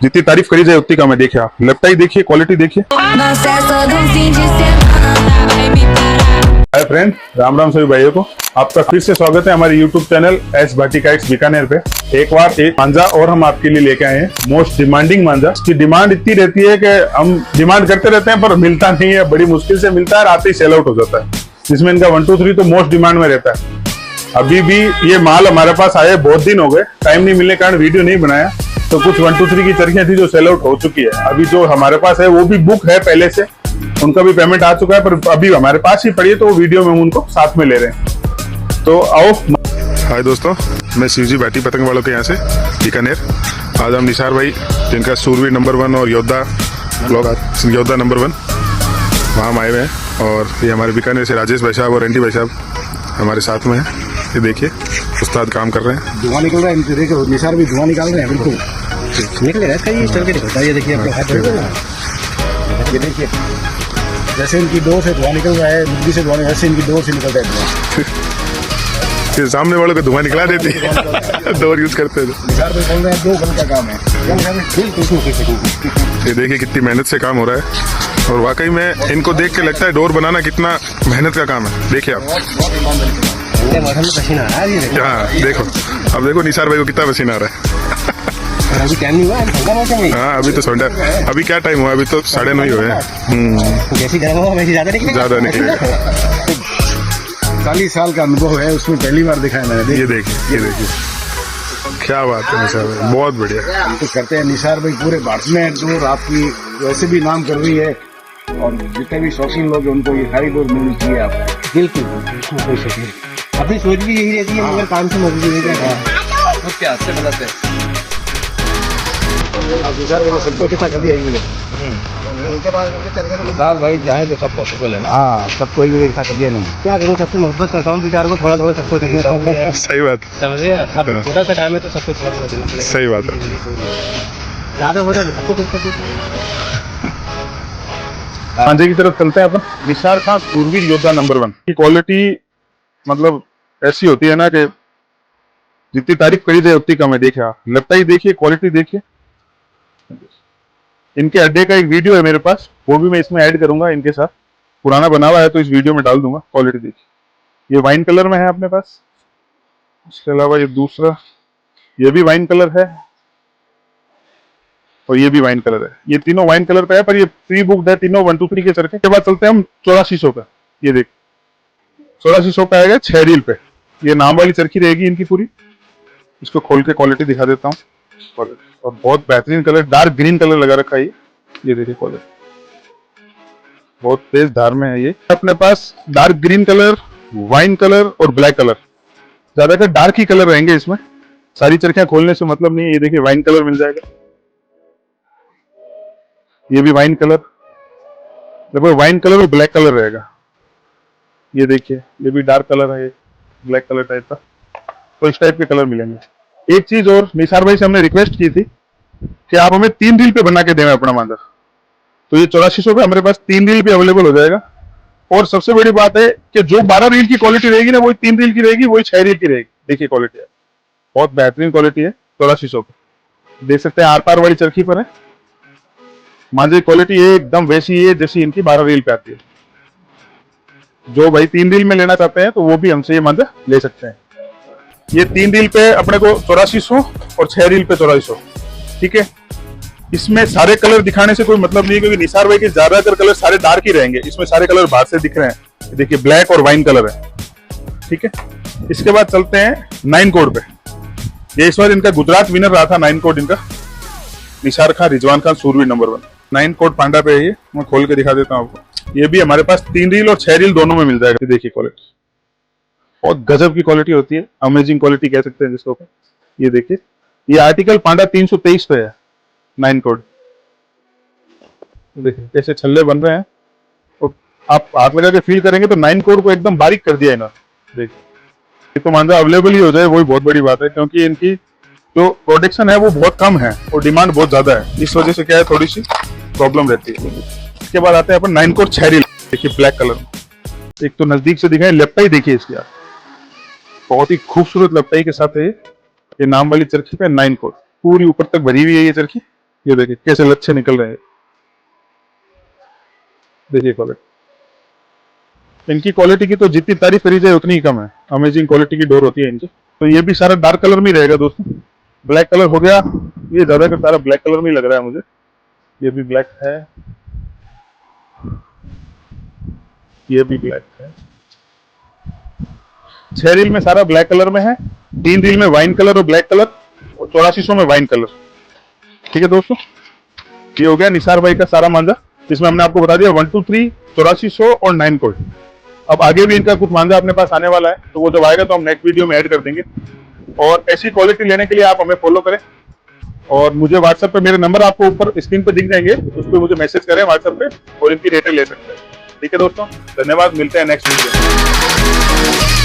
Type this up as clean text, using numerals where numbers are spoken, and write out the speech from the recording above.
जितनी तारीफ करी जाए उतनी कम है। देखिए आप लेफ्टाई देखिए, क्वालिटी देखिए। हाय फ्रेंड, राम राम सभी भाइयों को। आपका फिर से स्वागत है हमारे YouTube channel S Bhati kites Bikaner पे। एक बार एक मांझा और हम आपके लिए लेके आए हैं, मोस्ट डिमांडिंग मांझा। इसकी डिमांड इतनी रहती है कि हम डिमांड करते रहते हैं पर मिलता नहीं है, बड़ी मुश्किल से मिलता है, आते ही सेल आउट हो जाता है। जिसमें इनका 1 2 3 तो मोस्ट डिमांड में रहता है। अभी भी ये माल हमारे पास आए बहुत दिन हो गए, टाइम नहीं मिलने के कारण वीडियो नहीं बनाया। तो कुछ 1 2 3 की चरखियां थी जो सेल आउट हो चुकी है। अभी जो हमारे पास है वो भी बुक है पहले से, उनका भी पेमेंट आ चुका है, पर अभी हमारे पास ही पड़ी है तो वीडियो में हम उनको साथ में ले रहे हैं। तो आओ। हाय दोस्तों, मैं शिवजी भाटी पतंग वालों के यहाँ से बीकानेर। आज हम निसार भाई जिनका सूरवीर नंबर 1 और योद्धा योद्धा नंबर 1 वहाँ हम आए हुए हैं। और ये हमारे बीकानेर से राजेश भाई साहब और एंटी भाई साहब हमारे साथ में हैं। ये देखिए उस्ताद काम कर रहे हैं, धुआं निकल रहा है। इनसे देखो निसार भी धुआं निकाल रहे हैं, बिल्कुल निकल रहा है। ये चल के दिखता है, ये देखिए आप लोग, ये देखिए जैसे इनकी डोर से धुआं निकल रहा है, मुर्गी से धुआं, ऐसे इनकी डोर से निकल रहा है धुआं। फिर सामने वालों को धुआं निकला देती है डोर यूज करते हैं। निसार भाई बोल रहे हैं 2 घंटे का काम है। ये देखिए कितनी मेहनत से काम हो रहा है, और वाकई में इनको देख के लगता है डोर बनाना कितना मेहनत का काम है। देखिए आप, पसीना आ रहा है। हाँ देखो, अब देखो निसार भाई को कितना पसीना आ रहा है। अभी टाइम नहीं हुआ है। हाँ अभी तो संडे, अभी क्या टाइम हुआ, अभी तो 9:30 हुए हैं। जैसी गर्म होगा वैसी ज्यादा निकलेगा। 40 साल का अनुभव है, उसमें पहली बार दिखाया मैंने। ये देखिए क्या बात है निसार भाई, बहुत बढ़िया। हम तो करते हैं। निसार भाई पूरे भारत में डोर आपकी वैसे भी नाम कर रही है, और जितने भी शौकीन लोग हैं उनको ये सारी डोर मिलनी चाहिए आप। बिल्कुल कोई शक नहीं। अपनी सोच भी यही रहती है, मगर काम से मजबूरी है क्या अच्छे बताते हैं। सबको कितना कर दिया साहब भाई, चाहे तो सब पॉसिबल है ना। हाँ, सबको एक साथ कर दिया नहीं। क्या करूँ, सबसे मोहब्बत करता हूँ, विचार को थोड़ा थोड़ा सबको देखना चाहूँगा। सही बात, समझिए, अब छोटा सा टाइम है तो सबको थोड़ा थोड़ा देना पड़ेगा। सही बात है। ज़्यादा हो जाए सबको कुछ कर मांझे की तरफ चलते हैं अपन। निसार खान सूरवीर योद्धा नंबर 1 की क्वालिटी मतलब ऐसी होती है ना कि जितनी तारीफ करी जाए उतनी कम है। देखिए आप लेफ्टाई देखिए, क्वालिटी देखिए। इनके अड्डे का एक वीडियो है मेरे पास, वो भी मैं इसमें ऐड करूंगा इनके साथ। पुराना बना हुआ है तो इस वीडियो में डाल दूंगा। क्वालिटी देखिए, ये वाइन कलर में है अपने पास। इसके अलावा ये दूसरा, ये भी वाइन कलर है, और ये भी वाइन कलर है। ये तीनों वाइन कलर पे है, पर ये प्री बुक्ड है तीनों 1 2 3 के चरखे। के बाद चलते हैं हम 8400 पे। ये देख 8400 पे आएगा 6 रील पे। ये नाम वाली चरखी रहेगी इनकी पूरी। इसको खोल के क्वालिटी दिखा देता हूँ। और बहुत बेहतरीन कलर, डार्क ग्रीन कलर लगा रखा है ये देखिए क्वालिटी, बहुत तेज धार में है। ये अपने पास dark green colour, wine colour और ब्लैक कलर, ज्यादातर डार्क ही कलर रहेंगे इसमें। सारी चरखियां खोलने से मतलब नहीं है। ये देखिए वाइन कलर मिल जाएगा, ये भी वाइन कलर, लगभग वाइन कलर और ब्लैक कलर रहेगा। ये देखिए ये भी डार्क कलर है, ब्लैक कलर टाइप का। तो इस टाइप के कलर मिलेंगे। एक चीज और, निसार भाई से हमने रिक्वेस्ट की थी कि आप हमें 3 रील पे बना के दें अपना मांझा। तो ये 8400 पे हमारे पास 3 रील पे अवेलेबल हो जाएगा। और सबसे बड़ी बात है कि जो 12 रील की क्वालिटी रहेगी ना, वही 3 रील की रहेगी, वही 6 रील की रहेगी। देखिए क्वालिटी है, बहुत बेहतरीन क्वालिटी है। 8400 पे देख सकते हैं, आर पार वाली चरखी पर है। मांझे क्वालिटी एकदम वैसी है जैसी इनकी 12 रील पे आती है। जो भाई 3 रील में लेना चाहते हैं तो वो भी हमसे ये मांझा ले सकते हैं। ये 3 रील पे अपने को 8400 और 6 रील पे 2400, ठीक है। इसमें सारे कलर दिखाने से कोई मतलब नहीं है, क्योंकि निसार भाई के ज्यादातर कलर सारे डार्क ही रहेंगे। इसमें सारे कलर बाहर से दिख रहे हैं, देखिए ब्लैक और वाइन कलर है, ठीक है। इसके बाद चलते हैं 9 कोड पे। ये इस बार इनका गुजरात विनर रहा था 9 कोड इनका, निसार खान रिजवान खान सूरवीर नंबर 1। 9 कोड पांडा पे है ये, मैं खोल के दिखा देता हूँ आपको। ये भी हमारे पास 3 रील और 6 रील दोनों में मिल जाएगा। देखिए क्वालिटी बहुत गजब की क्वालिटी होती है, अमेजिंग क्वालिटी कह सकते हैं जिसको। ये देखिए, ये आर्टिकल पांडा 323 पे है 9 कोड। देखिए कैसे छल्ले बन रहे हैं, और आप हाथ लगा के फील करेंगे तो 9 कोड को एकदम बारीक कर दिया इन्होंने। देखिए ये तो मांझा अवेलेबल ही हो जाए वही बहुत बड़ी बात है, क्योंकि इनकी जो प्रोडक्शन है वो बहुत कम है और डिमांड बहुत ज्यादा है। इस वजह से क्या है, थोड़ी सी प्रॉब्लम रहती है। इसके बाद आते हैं अपन 9 कोड 6 रील। देखिए ब्लैक कलर में, एक तो नजदीक से दिखाएं, लेफ्टाई देखिए इसकी आप, बहुत ही खूबसूरत लपटाई के साथ है ये नाम वाली चरखी पे 9 कोड पूरी ऊपर तक भरी हुई है ये चरखी। ये देखिए कैसे लच्छे निकल रहे हैं, देखिए क्वालिटी। इनकी क्वालिटी की तो जितनी तारीफ करी जाए उतनी ही कम है, अमेजिंग क्वालिटी की डोर होती है इनकी। तो ये भी सारा डार्क कलर में ही रहेगा दोस्तों। ब्लैक कलर हो गया, ये ज्यादातर सारा ब्लैक कलर में ही लग रहा है मुझे। ये भी ब्लैक है, ये भी ब्लैक है। 6 रील में सारा ब्लैक कलर में है, 3 रील में वाइन कलर और ब्लैक कलर, और 8400 में वाइन कलर। ठीक है दोस्तों, ये हो गया निसार भाई का सारा मांझा, जिसमें हमने आपको बता दिया 1 2 3 8400 और 9 कोड। अब आगे भी इनका कुछ मांझा अपने पास आने वाला है, तो वो जब आएगा तो हम नेक्स्ट वीडियो में ऐड कर देंगे। और ऐसी क्वालिटी लेने के लिए आप हमें फॉलो करें, और मुझे व्हाट्सएप पे मेरे नंबर आपको ऊपर स्क्रीन पे दिख जाएंगे, उस पर मुझे मैसेज करें व्हाट्सएप पे और इनकी रेटें ले सकते हैं। ठीक है दोस्तों, धन्यवाद, मिलते हैं नेक्स्ट वीडियो में।